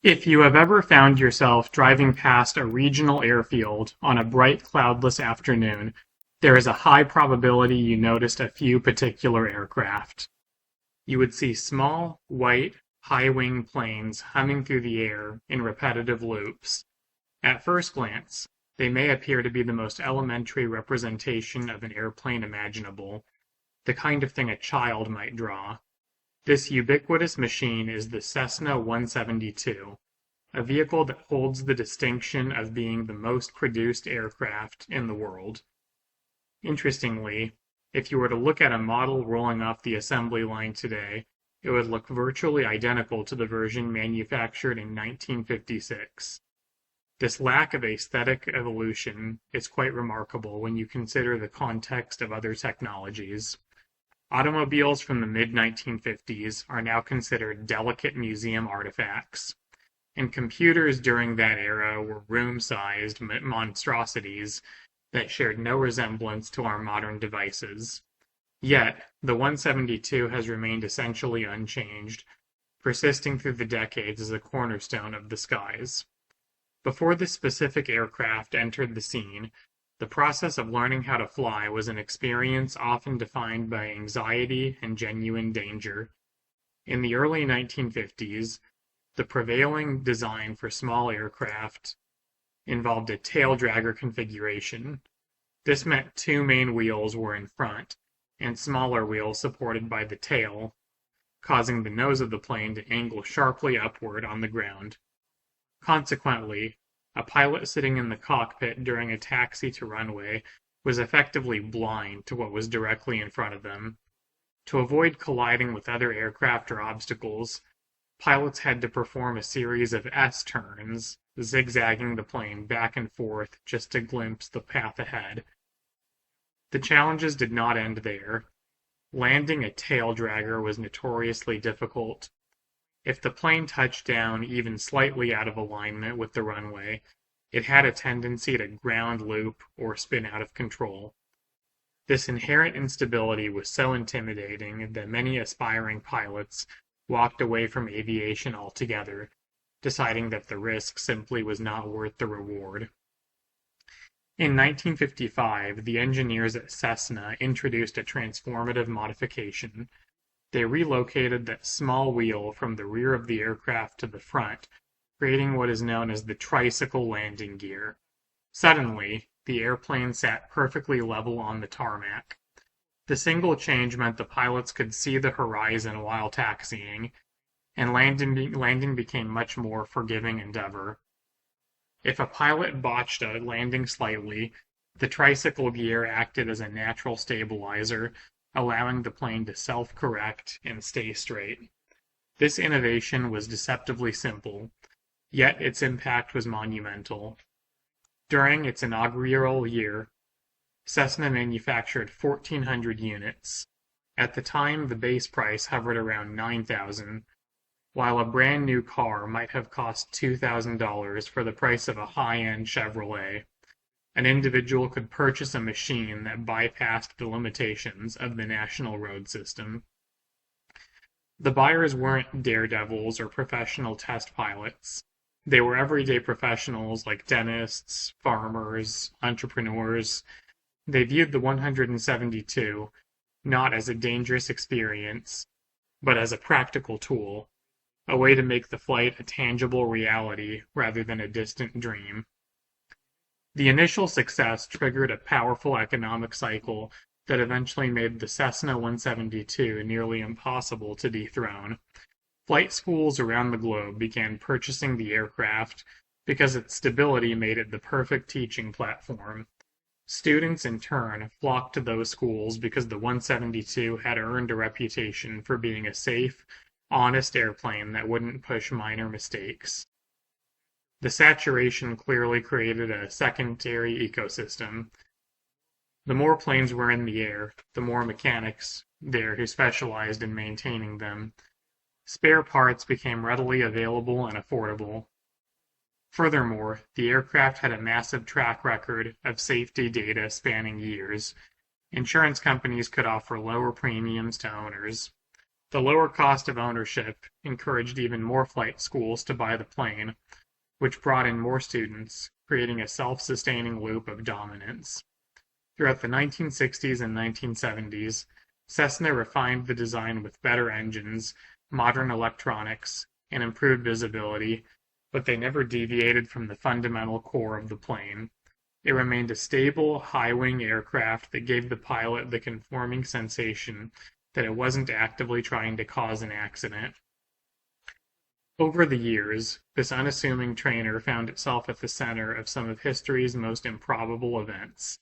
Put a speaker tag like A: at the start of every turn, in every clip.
A: If you have ever found yourself driving past a regional airfield on a bright cloudless afternoon, there is a high probability you noticed a few particular aircraft. You would see small, white, high-wing planes humming through the air in repetitive loops. At first glance, they may appear to be the most elementary representation of an airplane imaginable, the kind of thing a child might draw. This ubiquitous machine is the Cessna 172, a vehicle that holds the distinction of being the most produced aircraft in the world. Interestingly, if you were to look at a model rolling off the assembly line today, it would look virtually identical to the version manufactured in 1956. This lack of aesthetic evolution is quite remarkable when you consider the context of other technologies. Automobiles from the mid-1950s are now considered delicate museum artifacts, and computers during that era were room-sized monstrosities that shared no resemblance to our modern devices. Yet, the 172 has remained essentially unchanged, persisting through the decades as a cornerstone of the skies. Before this specific aircraft entered the scene, the process of learning how to fly was an experience often defined by anxiety and genuine danger. In the early 1950s, the prevailing design for small aircraft involved a tail dragger configuration. This meant two main wheels were in front, and smaller wheels supported by the tail, causing the nose of the plane to angle sharply upward on the ground. Consequently, a pilot sitting in the cockpit during a taxi to runway was effectively blind to what was directly in front of them. To avoid colliding with other aircraft or obstacles, pilots had to perform a series of S-turns, zigzagging the plane back and forth just to glimpse the path ahead. The challenges did not end there. Landing a tail dragger was notoriously difficult. If the plane touched down even slightly out of alignment with the runway, it had a tendency to ground loop or spin out of control. This inherent instability was so intimidating that many aspiring pilots walked away from aviation altogether, deciding that the risk simply was not worth the reward. In 1955, the engineers at Cessna introduced a transformative modification. They relocated that small wheel from the rear of the aircraft to the front, creating what is known as the tricycle landing gear. Suddenly, the airplane sat perfectly level on the tarmac. The single change meant the pilots could see the horizon while taxiing, and landing became much more forgiving endeavor. If a pilot botched a landing slightly, the tricycle gear acted as a natural stabilizer, allowing the plane to self-correct and stay straight. This innovation was deceptively simple, yet its impact was monumental. During its inaugural year, Cessna manufactured 1,400 units. At the time, the base price hovered around $9,000, while a brand new car might have cost $2,000 for the price of a high-end Chevrolet. An individual could purchase a machine that bypassed the limitations of the national road system. The buyers weren't daredevils or professional test pilots. They were everyday professionals like dentists, farmers, entrepreneurs. They viewed the 172 not as a dangerous experience, but as a practical tool, a way to make the flight a tangible reality rather than a distant dream. The initial success triggered a powerful economic cycle that eventually made the Cessna 172 nearly impossible to dethrone. Flight schools around the globe began purchasing the aircraft because its stability made it the perfect teaching platform. Students, in turn, flocked to those schools because the 172 had earned a reputation for being a safe, honest airplane that wouldn't push minor mistakes. The saturation clearly created a secondary ecosystem. The more planes were in the air, the more mechanics there who specialized in maintaining them. Spare parts became readily available and affordable. Furthermore, the aircraft had a massive track record of safety data spanning years. Insurance companies could offer lower premiums to owners. The lower cost of ownership encouraged even more flight schools to buy the plane, which brought in more students, creating a self-sustaining loop of dominance. Throughout the 1960s and 1970s, Cessna refined the design with better engines, modern electronics, and improved visibility, but they never deviated from the fundamental core of the plane. It remained a stable, high-wing aircraft that gave the pilot the conforming sensation that it wasn't actively trying to cause an accident. Over the years, this unassuming trainer found itself at the center of some of history's most improbable events.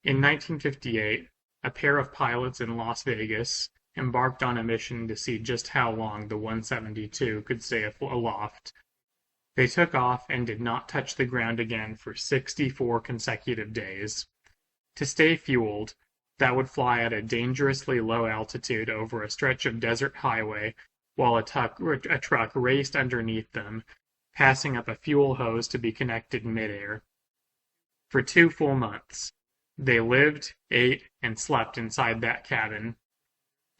A: In 1958, a pair of pilots in Las Vegas embarked on a mission to see just how long the 172 could stay aloft. They took off and did not touch the ground again for 64 consecutive days. To stay fueled, that would fly at a dangerously low altitude over a stretch of desert highway while a truck raced underneath them, passing up a fuel hose to be connected midair. For 2 full months, they lived, ate, and slept inside that cabin.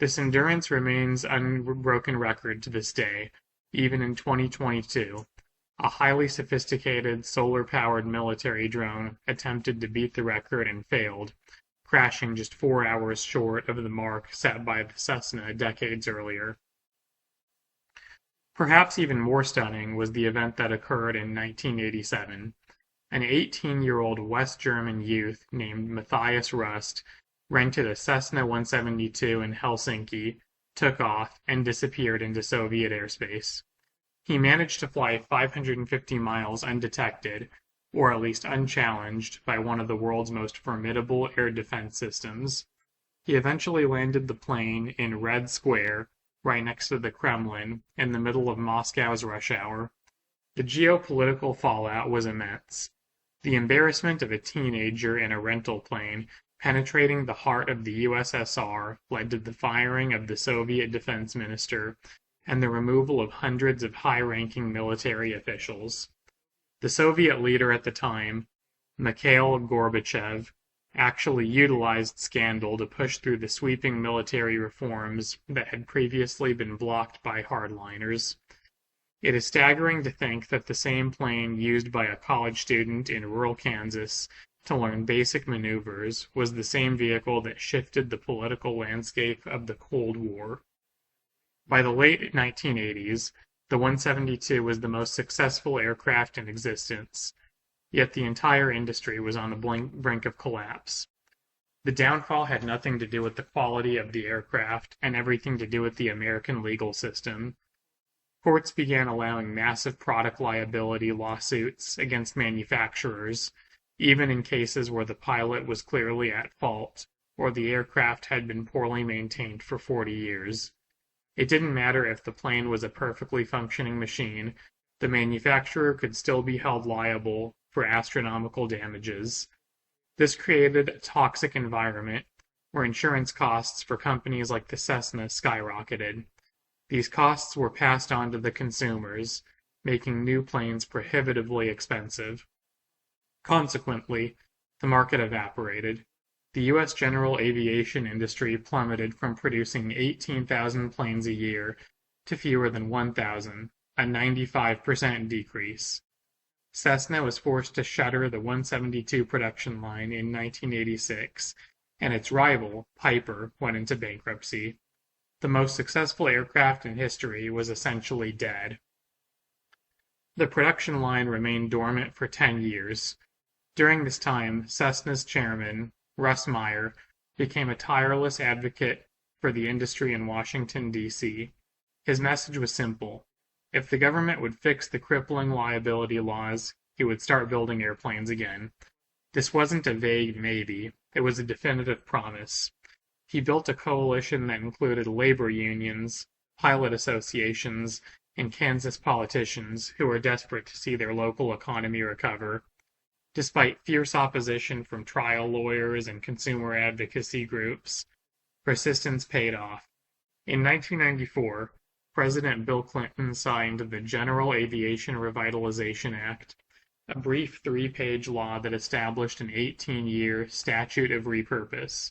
A: This endurance remains an unbroken record to this day, even in 2022. A highly sophisticated solar-powered military drone attempted to beat the record and failed, crashing just 4 hours short of the mark set by the Cessna decades earlier. Perhaps even more stunning was the event that occurred in 1987. An 18-year-old West German youth named Matthias Rust rented a Cessna 172 in Helsinki, took off, and disappeared into Soviet airspace. He managed to fly 550 miles undetected, or at least unchallenged, by one of the world's most formidable air defense systems. He eventually landed the plane in Red Square, right next to the Kremlin, in the middle of Moscow's rush hour. The geopolitical fallout was immense. The embarrassment of a teenager in a rental plane penetrating the heart of the USSR led to the firing of the Soviet defense minister and the removal of hundreds of high-ranking military officials. The Soviet leader at the time, Mikhail Gorbachev, actually utilized scandal to push through the sweeping military reforms that had previously been blocked by hardliners. It is staggering to think that the same plane used by a college student in rural Kansas to learn basic maneuvers was the same vehicle that shifted the political landscape of the Cold War. By the late 1980s, the 172 was the most successful aircraft in existence, yet the entire industry was on the brink of collapse. The downfall had nothing to do with the quality of the aircraft and everything to do with the American legal system. Courts began allowing massive product liability lawsuits against manufacturers, even in cases where the pilot was clearly at fault or the aircraft had been poorly maintained for 40 years. It didn't matter if the plane was a perfectly functioning machine, the manufacturer could still be held liable for astronomical damages. This created a toxic environment where insurance costs for companies like the Cessna skyrocketed. These costs were passed on to the consumers, making new planes prohibitively expensive. Consequently, the market evaporated. The U.S. general aviation industry plummeted from producing 18,000 planes a year to fewer than 1,000, a 95% decrease. Cessna was forced to shutter the 172 production line in 1986, and its rival, Piper, went into bankruptcy. The most successful aircraft in history was essentially dead. The production line remained dormant for 10 years. During this time, Cessna's chairman, Russ Meyer, became a tireless advocate for the industry in Washington, D.C. His message was simple. If the government would fix the crippling liability laws, he would start building airplanes again. This wasn't a vague maybe, it was a definitive promise. He built a coalition that included labor unions, pilot associations, and Kansas politicians who were desperate to see their local economy recover. Despite fierce opposition from trial lawyers and consumer advocacy groups, persistence paid off. In 1994, President Bill Clinton signed the General Aviation Revitalization Act, a brief 3-page law that established an 18-year statute of repurpose.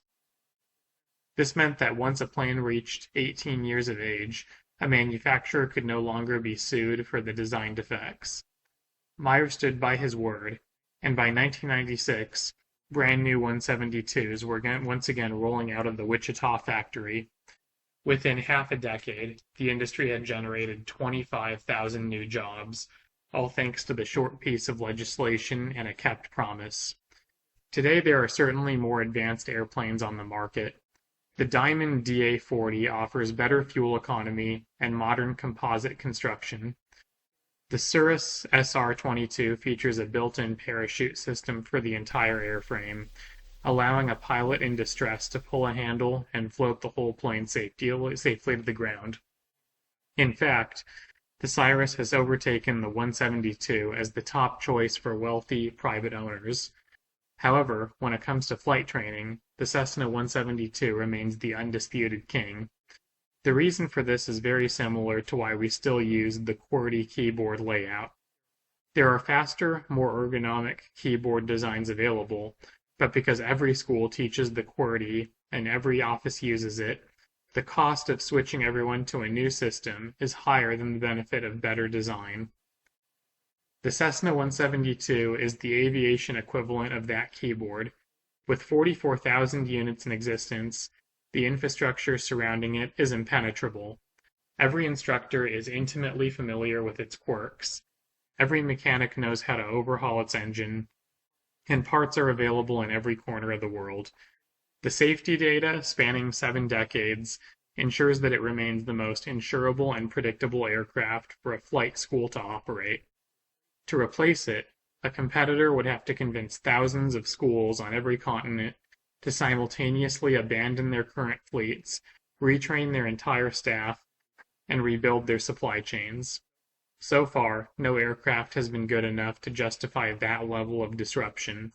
A: This meant that once a plane reached 18 years of age, a manufacturer could no longer be sued for the design defects. Meyer stood by his word, and by 1996, brand new 172s were once again rolling out of the Wichita factory. Within half a decade, the industry had generated 25,000 new jobs, all thanks to the short piece of legislation and a kept promise. Today, there are certainly more advanced airplanes on the market. The Diamond DA-40 offers better fuel economy and modern composite construction. The Cirrus SR-22 features a built-in parachute system for the entire airframe, allowing a pilot in distress to pull a handle and float the whole plane safely to the ground. In fact, the Cirrus has overtaken the 172 as the top choice for wealthy private owners. However, when it comes to flight training, the Cessna 172 remains the undisputed king. The reason for this is very similar to why we still use the QWERTY keyboard layout. There are faster, more ergonomic keyboard designs available, but because every school teaches the QWERTY and every office uses it, the cost of switching everyone to a new system is higher than the benefit of better design. The Cessna 172 is the aviation equivalent of that keyboard. With 44,000 units in existence, the infrastructure surrounding it is impenetrable. Every instructor is intimately familiar with its quirks. Every mechanic knows how to overhaul its engine, and parts are available in every corner of the world. The safety data, spanning 7 decades, ensures that it remains the most insurable and predictable aircraft for a flight school to operate. To replace it, a competitor would have to convince thousands of schools on every continent to simultaneously abandon their current fleets, retrain their entire staff, and rebuild their supply chains. So far, no aircraft has been good enough to justify that level of disruption.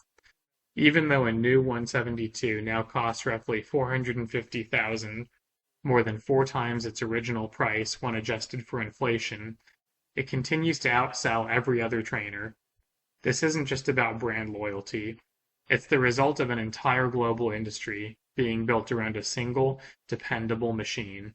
A: Even though a new 172 now costs roughly $450,000, more than 4 times its original price when adjusted for inflation, it continues to outsell every other trainer. This isn't just about brand loyalty. It's the result of an entire global industry being built around a single, dependable machine.